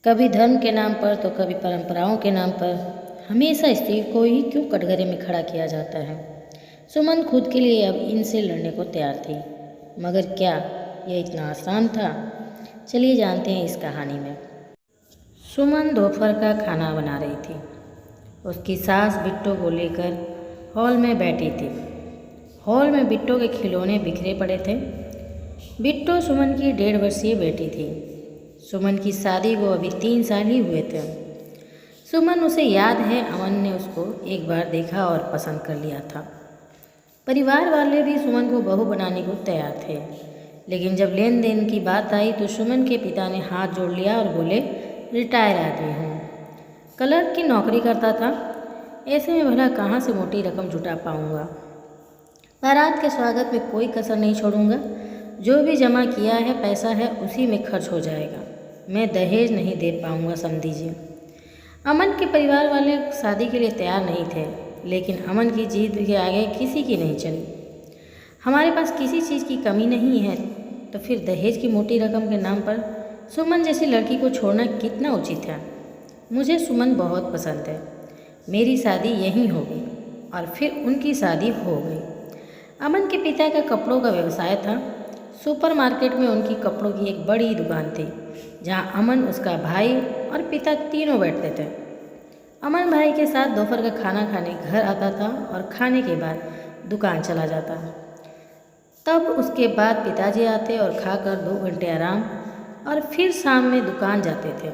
कभी धर्म के नाम पर तो कभी परंपराओं के नाम पर हमेशा स्त्री को ही क्यों कटघरे में खड़ा किया जाता है। सुमन खुद के लिए अब इनसे लड़ने को तैयार थी, मगर क्या यह इतना आसान था? चलिए जानते हैं इस कहानी में। सुमन दोपहर का खाना बना रही थी। उसकी सास बिट्टो को लेकर हॉल में बैठी थी। हॉल में बिट्टो के खिलौने बिखरे पड़े थे। बिट्टो सुमन की 1.5 वर्षीय बेटी थी। सुमन की शादी को अभी 3 साल ही हुए थे। सुमन उसे याद है, अमन ने उसको एक बार देखा और पसंद कर लिया था। परिवार वाले भी सुमन को बहू बनाने को तैयार थे, लेकिन जब लेन देन की बात आई तो सुमन के पिता ने हाथ जोड़ लिया और बोले, रिटायर आदमी हूँ, क्लर्क की नौकरी करता था, ऐसे में भला कहाँ से मोटी रकम जुटा पाऊँगा। बारात के स्वागत में कोई कसर नहीं छोड़ूंगा। जो भी जमा किया है पैसा है उसी में खर्च हो जाएगा। मैं दहेज नहीं दे पाऊंगा, समझिए। अमन के परिवार वाले शादी के लिए तैयार नहीं थे, लेकिन अमन की जिद के आगे किसी की नहीं चली। हमारे पास किसी चीज़ की कमी नहीं है, तो फिर दहेज की मोटी रकम के नाम पर सुमन जैसी लड़की को छोड़ना कितना उचित है। मुझे सुमन बहुत पसंद है। मेरी शादी यहीं होगी और फिर उनकी शादी हो गई। अमन के पिता का कपड़ों का व्यवसाय था। सुपरमार्केट में उनकी कपड़ों की एक बड़ी दुकान थी, जहां अमन, उसका भाई और पिता तीनों बैठते थे। अमन भाई के साथ दोपहर का खाना खाने घर आता था और खाने के बाद दुकान चला जाता। तब उसके बाद पिताजी आते और खाकर 2 घंटे आराम और फिर शाम में दुकान जाते थे।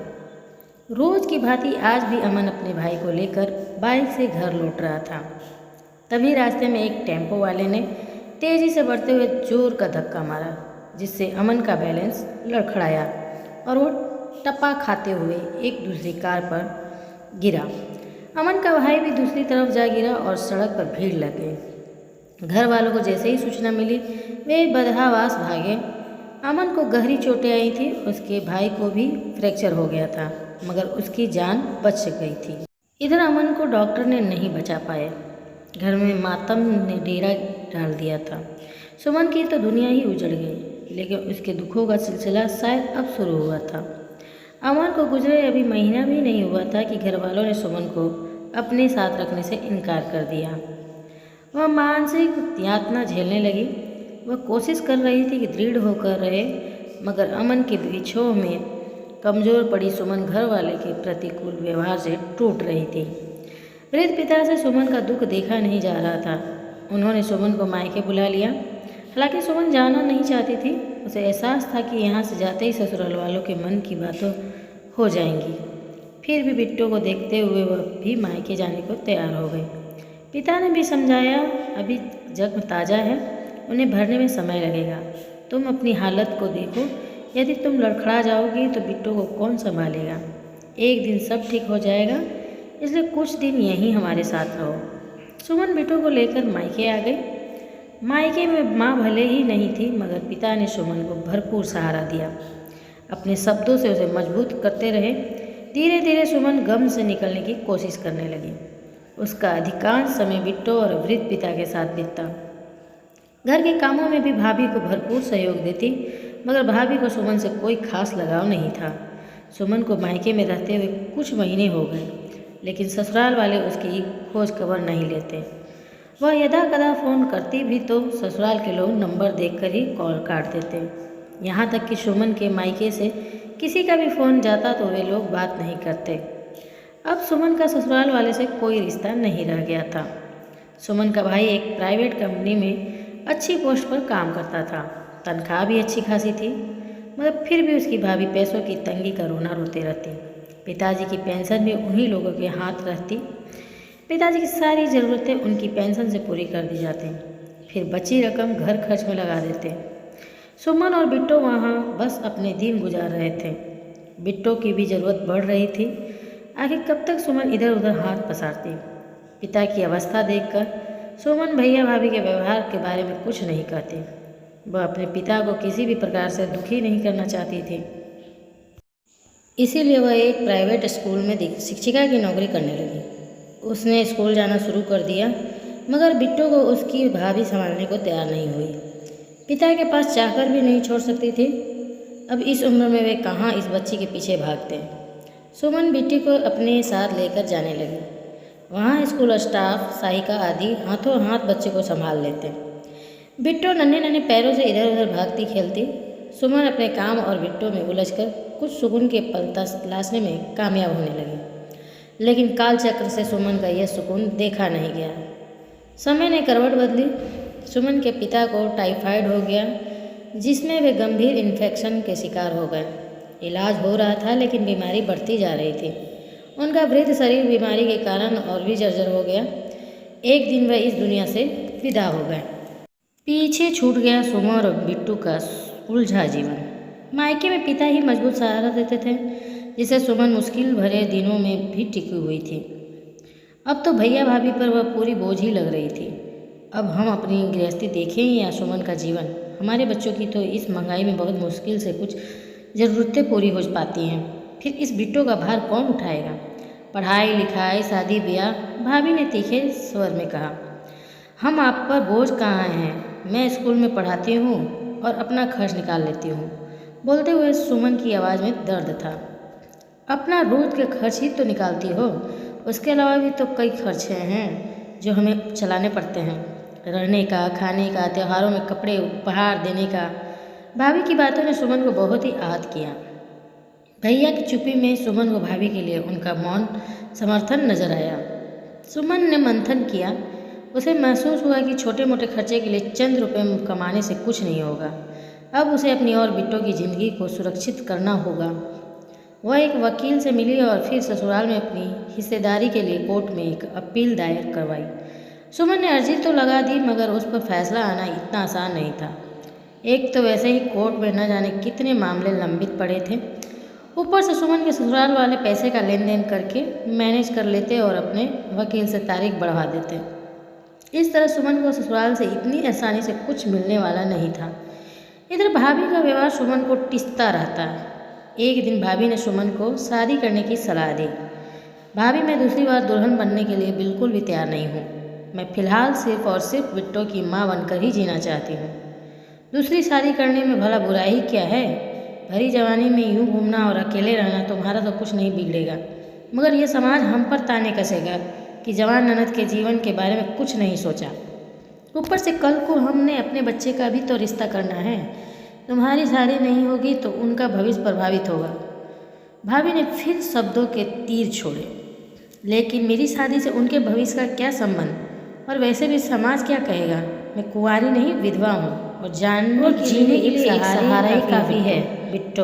रोज़ की भांति आज भी अमन अपने भाई को लेकर बाइक से घर लौट रहा था। तभी रास्ते में एक टेम्पो वाले ने तेज़ी से बढ़ते हुए जोर का धक्का मारा, जिससे अमन का बैलेंस लड़खड़ाया और वो टप्पा खाते हुए एक दूसरी कार पर गिरा। अमन का भाई भी दूसरी तरफ जा गिरा और सड़क पर भीड़ लग गई। घर वालों को जैसे ही सूचना मिली वे बदहावास भागे। अमन को गहरी चोटें आई थी, उसके भाई को भी फ्रैक्चर हो गया था, मगर उसकी जान बच गई थी। इधर अमन को डॉक्टर ने नहीं बचा पाए। घर में मातम ने डेरा डाल दिया था। सुमन की तो दुनिया ही उजड़ गई, लेकिन उसके दुखों का सिलसिला शायद अब शुरू हुआ था। अमन को गुजरे अभी महीना भी नहीं हुआ था कि घर वालों ने सुमन को अपने साथ रखने से इनकार कर दिया। वह मानसिक यातना झेलने लगी। वह कोशिश कर रही थी कि दृढ़ होकर रहे, मगर अमन के बिछोह में कमज़ोर पड़ी सुमन घर वाले के प्रतिकूल व्यवहार से टूट रही थी। वृद्ध पिता से सुमन का दुख देखा नहीं जा रहा था। उन्होंने सुमन को मायके बुला लिया। हालांकि सुमन जाना नहीं चाहती थी। उसे एहसास था कि यहाँ से जाते ही ससुराल वालों के मन की बातें हो जाएंगी। फिर भी बिट्टो को देखते हुए वह भी मायके जाने को तैयार हो गई। पिता ने भी समझाया, अभी जख्म ताज़ा है, उन्हें भरने में समय लगेगा। तुम अपनी हालत को देखो, यदि तुम लड़खड़ा जाओगी तो बिट्टो को कौन संभालेगा। एक दिन सब ठीक हो जाएगा, इसलिए कुछ दिन यहीं हमारे साथ रहो। सुमन बिट्टो को लेकर मायके आ गई। मायके में माँ भले ही नहीं थी, मगर पिता ने सुमन को भरपूर सहारा दिया। अपने शब्दों से उसे मजबूत करते रहे। धीरे धीरे सुमन गम से निकलने की कोशिश करने लगी। उसका अधिकांश समय बिट्टो और वृद्ध पिता के साथ बीतता। घर के कामों में भी भाभी को भरपूर सहयोग देती, मगर भाभी को सुमन से कोई खास लगाव नहीं था। सुमन को मायके में रहते हुए कुछ महीने हो गए, लेकिन ससुराल वाले उसकी खोज खबर नहीं लेते। वह यदा कदा फ़ोन करती भी तो ससुराल के लोग नंबर देखकर ही कॉल काट देते। यहाँ तक कि सुमन के मायके से किसी का भी फ़ोन जाता तो वे लोग बात नहीं करते। अब सुमन का ससुराल वाले से कोई रिश्ता नहीं रह गया था। सुमन का भाई एक प्राइवेट कंपनी में अच्छी पोस्ट पर काम करता था। तनख्वाह भी अच्छी खासी थी, मगर फिर भी उसकी भाभी पैसों की तंगी का रोना रोते रहती। पिताजी की पेंशन भी उन्हीं लोगों के हाथ रहती। पिताजी की सारी ज़रूरतें उनकी पेंशन से पूरी कर दी जाती, फिर बची रकम घर खर्च में लगा देते। सुमन और बिट्टो वहाँ बस अपने दिन गुजार रहे थे। बिट्टो की भी ज़रूरत बढ़ रही थी। आखिर कब तक सुमन इधर उधर हाथ पसारती। पिता की अवस्था देखकर सुमन भैया भाभी के व्यवहार के बारे में कुछ नहीं कहती। वह अपने पिता को किसी भी प्रकार से दुखी नहीं करना चाहती थी। इसीलिए वह एक प्राइवेट स्कूल में शिक्षिका की नौकरी करने लगी। उसने स्कूल जाना शुरू कर दिया, मगर बिट्टो को उसकी भाभी संभालने को तैयार नहीं हुई। पिता के पास चाहकर भी नहीं छोड़ सकती थी। अब इस उम्र में वे कहाँ इस बच्ची के पीछे भागते। सुमन बिट्टू को अपने साथ लेकर जाने लगी। वहाँ स्कूल स्टाफ, सहायिका आदि हाथों हाथ बच्चे को संभाल लेते। बिट्टू नन्हे नन्हे पैरों से इधर उधर भागती खेलती। सुमन अपने काम और बिट्टू में उलझकर कुछ सुकून के पल तलाशने में कामयाब होने लगी, लेकिन कालचक्र से सुमन का यह सुकून देखा नहीं गया। समय ने करवट बदली। सुमन के पिता को टाइफाइड हो गया, जिसमें वे गंभीर इन्फेक्शन के शिकार हो गए। इलाज हो रहा था, लेकिन बीमारी बढ़ती जा रही थी। उनका वृद्ध शरीर बीमारी के कारण और भी जर्जर हो गया। एक दिन वह इस दुनिया से विदा हो गए। पीछे छूट गया सुमन और बिट्टू का उलझा जीवन। मायके में पिता ही मजबूत सहारा देते थे, जिसे सुमन मुश्किल भरे दिनों में भी टिकी हुई थी। अब तो भैया भाभी पर वह पूरी बोझ ही लग रही थी। अब हम अपनी गृहस्थी देखें या सुमन का जीवन। हमारे बच्चों की तो इस महंगाई में बहुत मुश्किल से कुछ ज़रूरतें पूरी हो पाती हैं, फिर इस बिट्टू का भार कौन उठाएगा? पढ़ाई लिखाई, शादी ब्याह। भाभी ने तीखे स्वर में कहा, हम आप पर बोझ कहाँ हैं? मैं स्कूल में पढ़ाती हूँ और अपना खर्च निकाल लेती हूँ। बोलते हुए सुमन की आवाज़ में दर्द था। अपना रोज के खर्च ही तो निकालती हो, उसके अलावा भी तो कई खर्चे हैं जो हमें चलाने पड़ते हैं, रहने का, खाने का, त्योहारों में कपड़े उपहार देने का। भाभी की बातों ने सुमन को बहुत ही आहत किया। भैया की चुप्पी में सुमन को भाभी के लिए उनका मौन समर्थन नजर आया। सुमन ने मंथन किया। उसे महसूस हुआ कि छोटे मोटे खर्चे के लिए चंद रुपए कमाने से कुछ नहीं होगा। अब उसे अपनी और बिट्टू की जिंदगी को सुरक्षित करना होगा। वह एक वकील से मिली और फिर ससुराल में अपनी हिस्सेदारी के लिए कोर्ट में एक अपील दायर करवाई। सुमन ने अर्जी तो लगा दी, मगर उस पर फैसला आना इतना आसान नहीं था। एक तो वैसे ही कोर्ट में न जाने कितने मामले लंबित पड़े थे, ऊपर से सुमन के ससुराल वाले पैसे का लेन देन करके मैनेज कर लेते और अपने वकील से तारीख बढ़वा देते। इस तरह सुमन को ससुराल से इतनी आसानी से कुछ मिलने वाला नहीं था। इधर भाभी का व्यवहार सुमन को टिसता रहता। एक दिन भाभी ने सुमन को शादी करने की सलाह दी। भाभी, मैं दूसरी बार दुल्हन बनने के लिए बिल्कुल भी तैयार नहीं हूँ। मैं फिलहाल सिर्फ और सिर्फ बिट्टू की माँ बनकर ही जीना चाहती हूँ। दूसरी शादी करने में भला बुराई क्या है? भरी जवानी में यूँ घूमना और अकेले रहना तुम्हारा तो कुछ नहीं बिगड़ेगा, मगर यह समाज हम पर ताने कसेगा कि जवान ननद के जीवन के बारे में कुछ नहीं सोचा। ऊपर से कल को हमने अपने बच्चे का भी तो रिश्ता करना है। तुम्हारी शादी नहीं होगी तो उनका भविष्य प्रभावित होगा। भाभी ने फिर शब्दों के तीर छोड़े। लेकिन मेरी शादी से उनके भविष्य का क्या संबंध? और वैसे भी समाज क्या कहेगा? मैं कुंवारी नहीं, विधवा हूँ और जीने के लिए एक सहारा ही काफ़ी है। बिट्टू,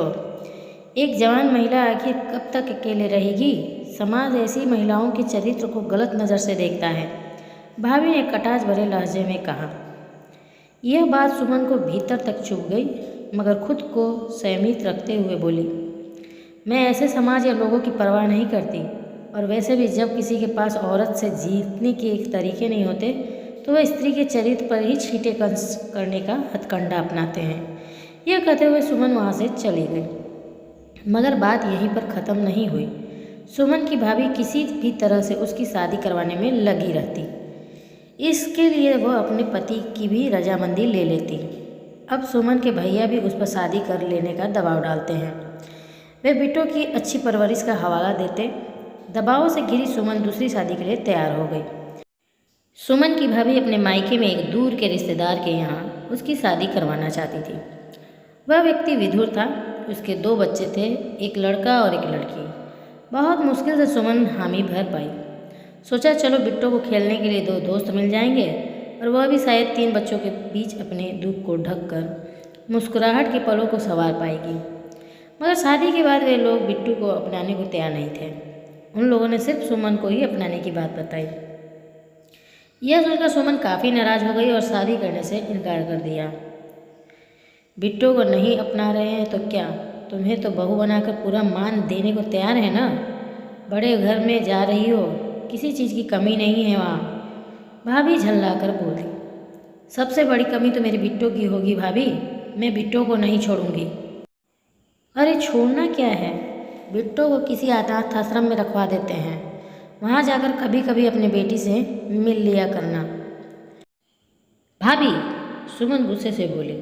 एक जवान महिला आखिर कब तक अकेले रहेगी? समाज ऐसी महिलाओं के चरित्र को गलत नज़र से देखता है, भाभी ने कटाक्ष भरे लहजे में कहा। यह बात सुमन को भीतर तक चुभ गई, मगर खुद को संयमित रखते हुए बोली, मैं ऐसे समाज या लोगों की परवाह नहीं करती। और वैसे भी जब किसी के पास औरत से जीतने के एक तरीके नहीं होते तो वह स्त्री के चरित्र पर ही छींटे करने का हथकंडा अपनाते हैं। यह कहते हुए सुमन वहाँ से चली गई। मगर बात यहीं पर ख़त्म नहीं हुई। सुमन की भाभी किसी भी तरह से उसकी शादी करवाने में लगी रहती। इसके लिए वह अपने पति की भी रजामंदी ले लेती। अब सुमन के भैया भी उस पर शादी कर लेने का दबाव डालते हैं। वे बिट्टू की अच्छी परवरिश का हवाला देते। दबाव से घिरी सुमन दूसरी शादी के लिए तैयार हो गई। सुमन की भाभी अपने मायके में एक दूर के रिश्तेदार के यहाँ उसकी शादी करवाना चाहती थी। वह व्यक्ति विधुर था। उसके 2 बच्चे थे, एक लड़का और एक लड़की। बहुत मुश्किल से सुमन हामी भर पाई। सोचा चलो बिट्टू को खेलने के लिए 2 दोस्त मिल जाएंगे और वह भी शायद 3 बच्चों के बीच अपने दुख को ढककर मुस्कुराहट के पलों को संवार पाएगी। मगर शादी के बाद वे लोग बिट्टू को अपनाने को तैयार नहीं थे। उन लोगों ने सिर्फ सुमन को ही अपनाने की बात बताई। यह सोचकर सुमन काफ़ी नाराज हो गई और शादी करने से इनकार कर दिया। बिट्टू को नहीं अपना रहे हैं तो क्या, तुम्हें तो बहू बनाकर पूरा मान देने को तैयार है ना। बड़े घर में जा रही हो, किसी चीज़ की कमी नहीं है वहाँ। भाभी झल्लाकर बोली, सबसे बड़ी कमी तो मेरे बिट्टू की होगी भाभी। मैं बिट्टू को नहीं छोड़ूंगी। अरे छोड़ना क्या है, बिट्टू को किसी अनाथ आश्रम में रखवा देते हैं। वहाँ जाकर कभी कभी अपनी बेटी से मिल लिया करना। भाभी, सुमन गुस्से से बोली,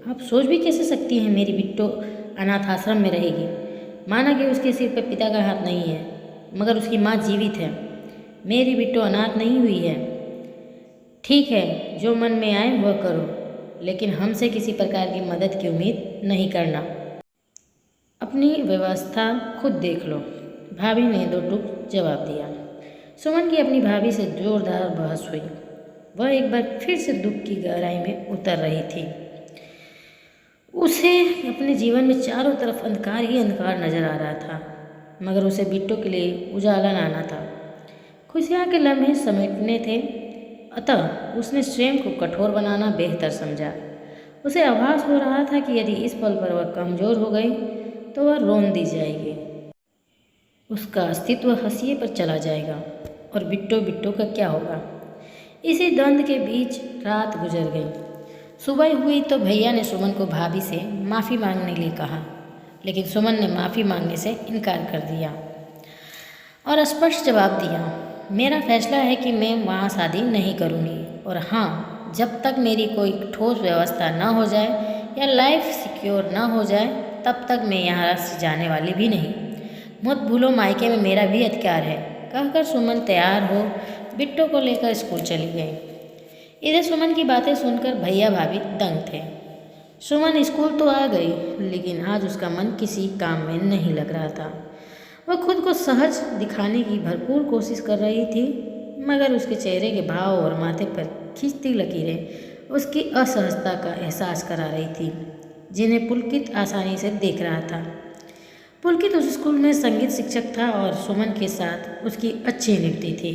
आप सोच भी कैसे सकती हैं मेरी बिट्टू अनाथ आश्रम में रहेगी? माना कि उसके सिर पर पिता का हाथ नहीं है, मगर उसकी माँ जीवित है। मेरी बिट्टू अनाथ नहीं हुई है। ठीक है, जो मन में आए वह करो, लेकिन हमसे किसी प्रकार की मदद की उम्मीद नहीं करना। अपनी व्यवस्था खुद देख लो, भाभी ने दो टूक जवाब दिया। सुमन की अपनी भाभी से जोरदार बहस हुई। वह एक बार फिर से दुख की गहराई में उतर रही थी। उसे अपने जीवन में चारों तरफ अंधकार ही अंधकार नजर आ रहा था, मगर उसे बिट्टू के लिए उजाला लाना था। खुशियाँ के लम्हे समेटने थे, अतः उसने स्वयं को कठोर बनाना बेहतर समझा। उसे आभास हो रहा था कि यदि इस पल पर वह कमज़ोर हो गई तो वह रोन दी जाएगी, उसका अस्तित्व हंसिए पर चला जाएगा, और बिट्टू बिट्टू का क्या होगा। इसी द्वंद्व के बीच रात गुजर गई। सुबह हुई तो भैया ने सुमन को भाभी से माफ़ी मांगने के लिए कहा, लेकिन सुमन ने माफ़ी मांगने से इनकार कर दिया और स्पष्ट जवाब दिया, मेरा फैसला है कि मैं वहाँ शादी नहीं करूँगी, और हाँ, जब तक मेरी कोई ठोस व्यवस्था न हो जाए या लाइफ सिक्योर न हो जाए तब तक मैं यहाँ से जाने वाली भी नहीं। मत भूलो, मायके में मेरा भी अधिकार है। कहकर सुमन तैयार हो बिट्टू को लेकर स्कूल चली गई। इधर सुमन की बातें सुनकर भैया भाभी दंग थे। सुमन स्कूल तो आ गई, लेकिन आज उसका मन किसी काम में नहीं लग रहा था। वह खुद को सहज दिखाने की भरपूर कोशिश कर रही थी, मगर उसके चेहरे के भाव और माथे पर खींचती लकीरें उसकी असहजता का एहसास करा रही थी, जिन्हें पुलकित आसानी से देख रहा था। पुलकित उस स्कूल में संगीत शिक्षक था और सुमन के साथ उसकी अच्छी निभती थी।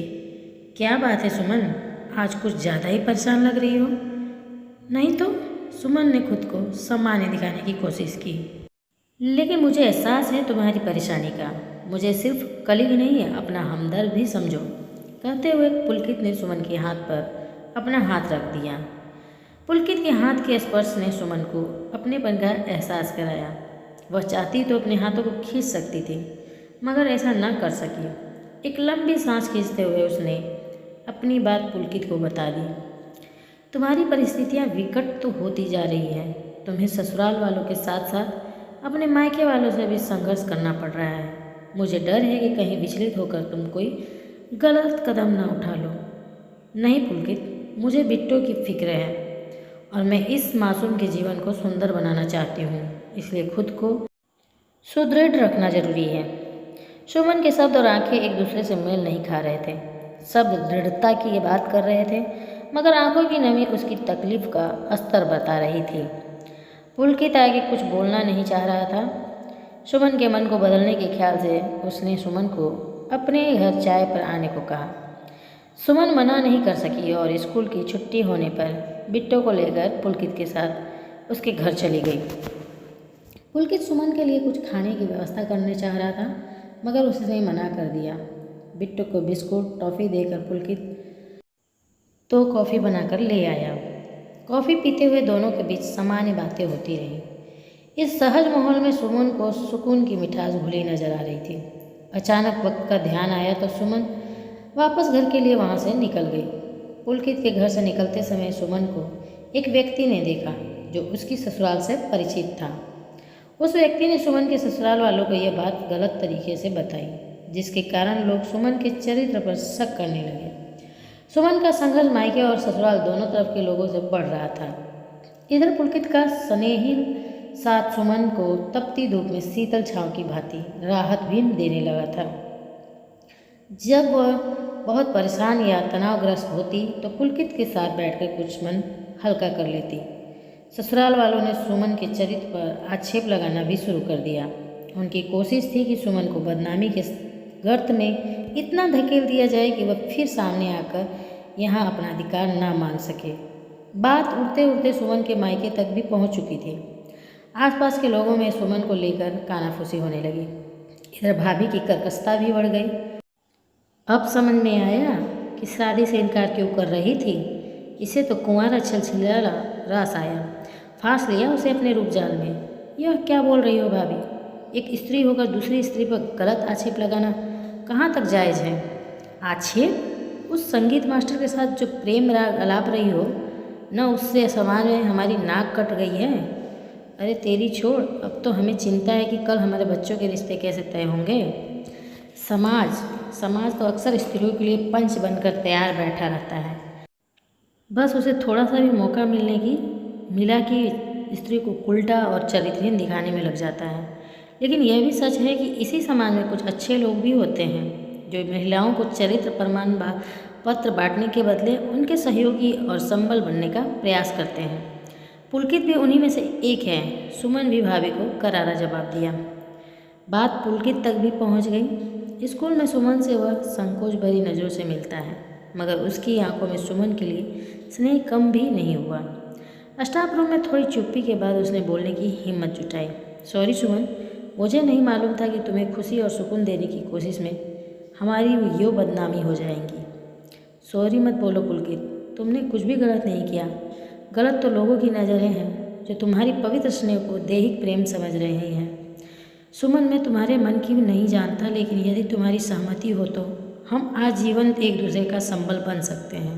क्या बात है सुमन, आज कुछ ज़्यादा ही परेशान लग रही हो। नहीं तो, सुमन ने खुद को सामान्य दिखाने की कोशिश की। लेकिन मुझे एहसास है तुम्हारी परेशानी का। मुझे सिर्फ कलीग नहीं है, अपना हमदर्द भी समझो। कहते हुए पुलकित ने सुमन के हाथ पर अपना हाथ रख दिया। पुलकित के हाथ के स्पर्श ने सुमन को अपनेपन का एहसास कराया। वह चाहती तो अपने हाथों को खींच सकती थी, मगर ऐसा न कर सकी। एक लंबी सांस खींचते हुए उसने अपनी बात पुलकित को बता दी। तुम्हारी परिस्थितियाँ विकट तो होती जा रही हैं। तुम्हें ससुराल वालों के साथ साथ अपने मायके वालों से भी संघर्ष करना पड़ रहा है। मुझे डर है कि कहीं विचलित होकर तुम कोई गलत कदम न उठा लो। नहीं पुलकित, मुझे बिट्टू की फिक्र है और मैं इस मासूम के जीवन को सुंदर बनाना चाहती हूँ, इसलिए खुद को सुदृढ़ रखना जरूरी है। सुमन के शब्द और आंखें एक दूसरे से मेल नहीं खा रहे थे। शब्द दृढ़ता की बात कर रहे थे, मगर आंखों की नमी उसकी तकलीफ का स्तर बता रही थी। पुलकित आगे कुछ बोलना नहीं चाह रहा था। सुमन के मन को बदलने के ख्याल से उसने सुमन को अपने घर चाय पर आने को कहा। सुमन मना नहीं कर सकी और स्कूल की छुट्टी होने पर बिट्टू को लेकर पुलकित के साथ उसके घर चली गई। पुलकित सुमन के लिए कुछ खाने की व्यवस्था करने चाह रहा था, मगर उसने मना कर दिया। बिट्टू को बिस्कुट टॉफ़ी देकर पुलकित तो कॉफ़ी बनाकर ले आया। कॉफ़ी पीते हुए दोनों के बीच सामान्य बातें होती रहीं। इस सहज माहौल में सुमन को सुकून की मिठास घुली नजर आ रही थी। अचानक वक्त का ध्यान आया तो सुमन वापस घर के लिए वहाँ से निकल गई। पुलकित के घर से निकलते समय सुमन को एक व्यक्ति ने देखा जो उसकी ससुराल से परिचित था। उस व्यक्ति ने सुमन के ससुराल वालों को यह बात गलत तरीके से बताई, जिसके कारण लोग सुमन के चरित्र पर शक करने लगे। सुमन का संघर्ष मायके और ससुराल दोनों तरफ के लोगों से बढ़ रहा था। इधर पुलकित का स्नेहिल साथ सुमन को तपती धूप में शीतल छांव की भांति राहत भी देने लगा था। जब वह बहुत परेशान या तनावग्रस्त होती तो पुलकित के साथ बैठकर कुछ मन हल्का कर लेती। ससुराल वालों ने सुमन के चरित्र पर आक्षेप लगाना भी शुरू कर दिया। उनकी कोशिश थी कि सुमन को बदनामी के गर्त में इतना धकेल दिया जाए कि वह फिर सामने आकर यहाँ अपना अधिकार ना मान सके। बात उड़ते उड़ते सुमन के मायके तक भी पहुँच चुकी थी। आसपास के लोगों में सुमन को लेकर कानाफूसी होने लगी। इधर भाभी की कर्कशता भी बढ़ गई। अब समझ में आया कि शादी से इनकार क्यों कर रही थी। इसे तो कुंवारा छलछलाला रास आया, फांस लिया उसे अपने रूप जाल में। यह क्या बोल रही हो भाभी? एक स्त्री होकर दूसरी स्त्री पर गलत आक्षेप लगाना कहाँ तक जायज़ है? आक्षेप? उस संगीत मास्टर के साथ जो प्रेम राग अलाप रही हो, न उससे समाज में हमारी नाक कट गई है? अरे तेरी छोड़, अब तो हमें चिंता है कि कल हमारे बच्चों के रिश्ते कैसे तय होंगे। समाज समाज तो अक्सर स्त्रियों के लिए पंच बनकर तैयार बैठा रहता है। बस उसे थोड़ा सा भी मौका मिला कि स्त्री को उल्टा और चरित्रहीन दिखाने में लग जाता है। लेकिन यह भी सच है कि इसी समाज में कुछ अच्छे लोग भी होते हैं जो महिलाओं को चरित्र प्रमाण पत्र बांटने के बदले उनके सहयोगी और संबल बनने का प्रयास करते हैं। पुलकित भी उन्हीं में से एक है। सुमन भी भाभी को करारा जवाब दिया। बात पुलकित तक भी पहुंच गई। स्कूल में सुमन से वह संकोच भरी नज़रों से मिलता है, मगर उसकी आंखों में सुमन के लिए स्नेह कम भी नहीं हुआ। स्टाफ रूम में थोड़ी चुप्पी के बाद उसने बोलने की हिम्मत जुटाई। सॉरी सुमन, मुझे नहीं मालूम था कि तुम्हें खुशी और सुकून देने की कोशिश में हमारी यो बदनामी हो जाएंगी। सॉरी मत बोलो पुलकित, तुमने कुछ भी गलत नहीं किया। गलत तो लोगों की नज़रें हैं जो तुम्हारी पवित्र स्नेह को दैहिक प्रेम समझ रहे हैं। सुमन, मैं तुम्हारे मन की भी नहीं जानता, लेकिन यदि तुम्हारी सहमति हो तो हम आजीवन एक दूसरे का संबल बन सकते हैं।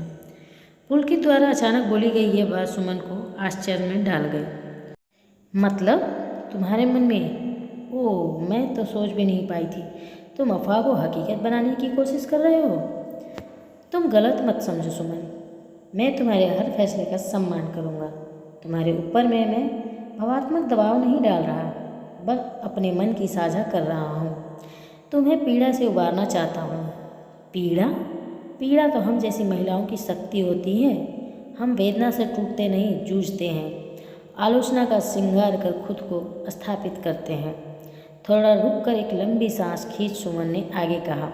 पुलकित द्वारा अचानक बोली गई यह बात सुमन को आश्चर्य में डाल गई। मतलब तुम्हारे मन में? ओह, मैं तो सोच भी नहीं पाई थी। तुम अफवाह को हकीकत बनाने की कोशिश कर रहे हो। तुम गलत मत समझो सुमन, मैं तुम्हारे हर फैसले का सम्मान करूँगा। तुम्हारे ऊपर मैं भावात्मक दबाव नहीं डाल रहा, बस अपने मन की साझा कर रहा हूँ। तुम्हें पीड़ा से उबारना चाहता हूँ। पीड़ा? पीड़ा तो हम जैसी महिलाओं की शक्ति होती है। हम वेदना से टूटते नहीं, जूझते हैं। आलोचना का श्रृंगार कर खुद को स्थापित करते हैं। थोड़ा रुक कर एक लंबी सांस खींच सुमन ने आगे कहा,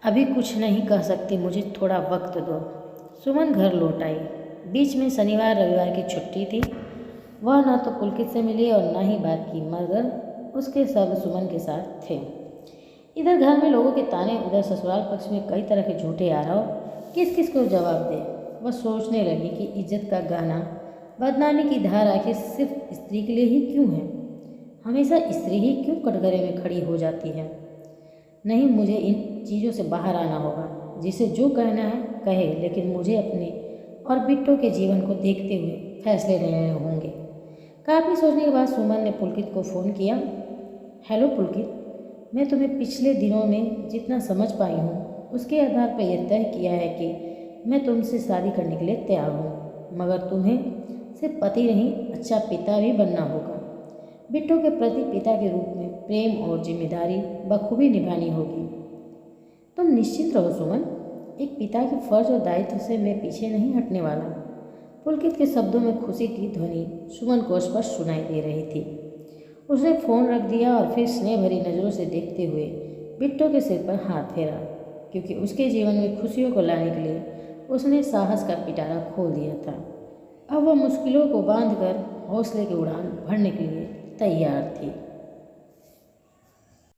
अभी कुछ नहीं कह सकती, मुझे थोड़ा वक्त दो। सुमन घर लौट आई। बीच में शनिवार रविवार की छुट्टी थी। वह न तो पुलकित से मिली और न ही बात की, मगर उसके सब सुमन के साथ थे। इधर घर में लोगों के ताने, उधर ससुराल पक्ष में कई तरह के झूठे आरोप। किस किस को जवाब दे। वह सोचने लगी कि इज्जत का गहना बदनामी की धार आखिर सिर्फ स्त्री के लिए ही क्यों है। हमेशा स्त्री ही क्यों कटघरे में खड़ी हो जाती है। नहीं, मुझे इन चीज़ों से बाहर आना होगा। जिसे जो कहना है कहे, लेकिन मुझे अपने और बिट्टो के जीवन को देखते हुए फैसले लेने होंगे। काफ़ी सोचने के बाद सुमन ने पुलकित को फ़ोन किया। हेलो पुलकित, मैं तुम्हें पिछले दिनों में जितना समझ पाई हूँ उसके आधार पर यह तय किया है कि मैं तुमसे शादी करने के लिए तैयार हूँ, मगर तुम्हें सिर्फ पति नहीं, अच्छा पिता भी बनना होगा। बिट्टो के प्रति पिता के रूप में प्रेम और जिम्मेदारी बखूबी निभानी होगी। तुम निश्चित रहो सुमन, एक पिता के फर्ज और दायित्व से मैं पीछे नहीं हटने वाला। पुलकित के शब्दों में खुशी की ध्वनि सुमन को स्पष्ट सुनाई दे रही थी। उसने फ़ोन रख दिया और फिर स्नेह भरी नज़रों से देखते हुए बिट्टो के सिर पर हाथ फेरा, क्योंकि उसके जीवन में खुशियों को लाने के लिए उसने साहस का पिटारा खोल दिया था। अब वह मुश्किलों को बांधकर हौसले की उड़ान भरने के लिए तैयार थी।